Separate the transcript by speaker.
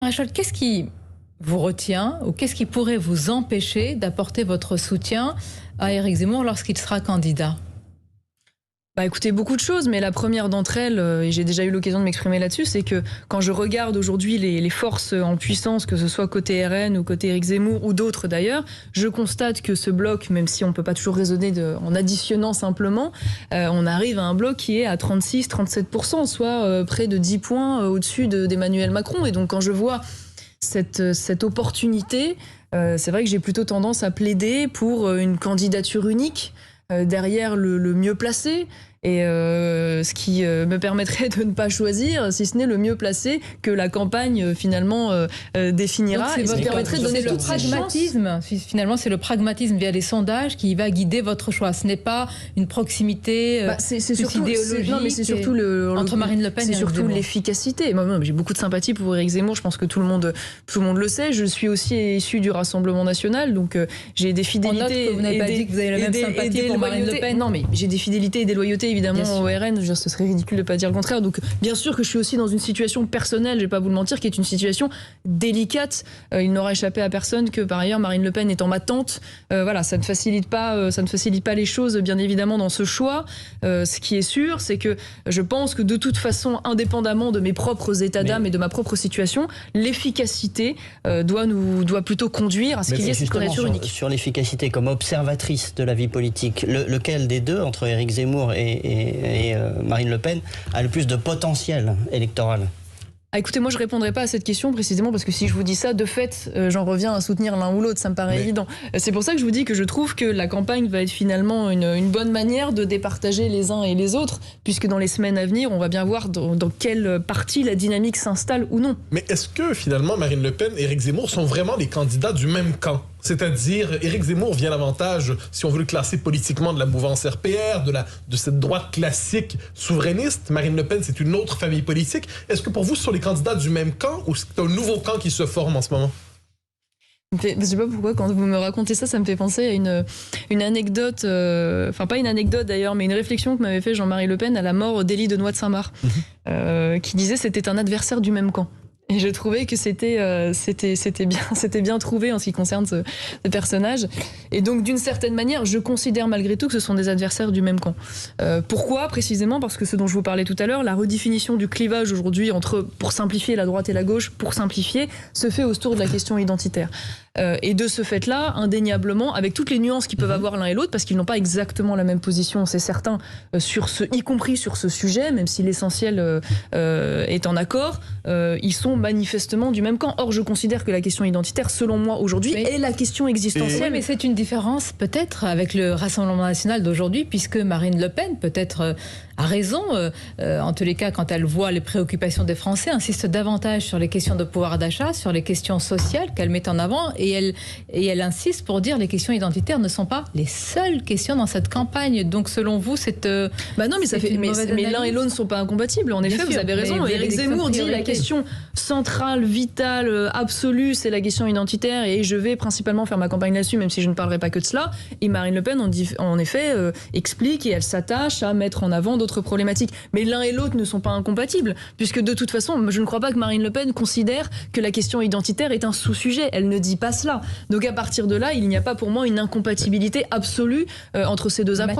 Speaker 1: Maréchal, qu'est-ce qui vous retient ou qu'est-ce qui pourrait vous empêcher d'apporter votre soutien à Éric Zemmour lorsqu'il sera candidat ?
Speaker 2: Écoutez, beaucoup de choses, mais la première d'entre elles, et j'ai déjà eu l'occasion de m'exprimer là-dessus, c'est que quand je regarde aujourd'hui les forces en puissance, que ce soit côté RN ou côté Éric Zemmour ou d'autres d'ailleurs, je constate que ce bloc, même si on ne peut pas toujours raisonner en additionnant simplement, on arrive à un bloc qui est à 36-37%, soit près de 10 points au-dessus d'Emmanuel Macron. Et donc quand je vois cette opportunité, c'est vrai que j'ai plutôt tendance à plaider pour une candidature unique derrière le mieux placé. Et ce qui me permettrait de ne pas choisir, si ce n'est le mieux placé que la campagne finalement définira.
Speaker 1: Donc,
Speaker 2: et ce qui permettrait de donner toute
Speaker 1: pragmatisme. Finalement, c'est le pragmatisme via les sondages qui va guider votre choix. Ce n'est pas une proximité
Speaker 2: c'est surtout
Speaker 1: idéologique.
Speaker 2: Non, mais c'est surtout
Speaker 1: entre Marine Le Pen et
Speaker 2: c'est surtout l'efficacité. Moi, j'ai beaucoup de sympathie pour Éric Zemmour. Je pense que tout le monde le sait. Je suis aussi issue du Rassemblement national, donc j'ai des fidélités.
Speaker 1: On note que vous n'avez pas dit que vous avez la même sympathie pour Marine Le Pen.
Speaker 2: Non, mais j'ai des fidélités et des loyautés évidemment au RN. Je veux dire, ce serait ridicule de ne pas dire le contraire. Donc, bien sûr que je suis aussi dans une situation personnelle, je ne vais pas vous le mentir, qui est une situation délicate. Il n'aura échappé à personne que, par ailleurs, Marine Le Pen étant ma tante, voilà, ça ne facilite pas les choses, bien évidemment, dans ce choix. Ce qui est sûr, c'est que je pense que de toute façon, indépendamment de mes propres états d'âme et de ma propre situation, l'efficacité doit plutôt conduire à ce qu'il y ait cette candidature unique.
Speaker 3: Sur l'efficacité, comme observatrice de la vie politique, lequel des deux, entre Éric Zemmour et Marine Le Pen, a le plus de potentiel électoral ?
Speaker 2: Écoutez, moi je répondrai pas à cette question précisément parce que si je vous dis ça, de fait, j'en reviens à soutenir l'un ou l'autre, ça me paraît évident. C'est pour ça que je vous dis que je trouve que la campagne va être finalement une bonne manière de départager les uns et les autres, puisque dans les semaines à venir, on va bien voir dans quelle partie la dynamique s'installe ou non.
Speaker 4: Mais est-ce que finalement Marine Le Pen et Éric Zemmour sont vraiment les candidats du même camp ? C'est-à-dire, Éric Zemmour vient l'avantage, si on veut le classer politiquement, de la mouvance RPR, de cette droite classique souverainiste. Marine Le Pen, c'est une autre famille politique. Est-ce que pour vous, ce sont les candidats du même camp ou c'est un nouveau camp qui se forme en ce moment?
Speaker 2: Je sais pas pourquoi, quand vous me racontez ça, ça me fait penser à une anecdote, enfin pas une anecdote d'ailleurs, mais une réflexion que m'avait fait Jean-Marie Le Pen à la mort d'Élie de Noix de Saint-Marc, qui disait que c'était un adversaire du même camp. Et je trouvais que c'était bien trouvé en ce qui concerne ce personnage. Et donc, d'une certaine manière, je considère malgré tout que ce sont des adversaires du même camp. Pourquoi ? Précisément parce que ce dont je vous parlais tout à l'heure, la redéfinition du clivage aujourd'hui entre, pour simplifier, la droite et la gauche, pour simplifier, se fait autour de la question identitaire. Et de ce fait-là, indéniablement, avec toutes les nuances qu'ils peuvent avoir l'un et l'autre, parce qu'ils n'ont pas exactement la même position, c'est certain, y compris sur ce sujet, même si l'essentiel est en accord, ils sont manifestement du même camp. Or, je considère que la question identitaire, selon moi, aujourd'hui, est la question existentielle.
Speaker 1: Oui, mais c'est une différence, peut-être, avec le Rassemblement national d'aujourd'hui, puisque Marine Le Pen, peut-être, a raison, en tous les cas, quand elle voit les préoccupations des Français, insiste davantage sur les questions de pouvoir d'achat, sur les questions sociales qu'elle met en avant, et elle insiste pour dire que les questions identitaires ne sont pas les seules questions dans cette campagne. Donc, selon vous, c'est...
Speaker 2: non, mais l'un et l'autre ne sont pas incompatibles. En effet, vous avez raison. Éric Zemmour dit la question centrale, vitale, absolue, c'est la question identitaire, et je vais principalement faire ma campagne là-dessus, même si je ne parlerai pas que de cela. Et Marine Le Pen, en effet, explique et elle s'attache à mettre en avant d'autres problématiques. Mais l'un et l'autre ne sont pas incompatibles, puisque de toute façon, je ne crois pas que Marine Le Pen considère que la question identitaire est un sous-sujet. Elle ne dit pas cela. Donc à partir de là, il n'y a pas pour moi une incompatibilité absolue entre ces deux approches.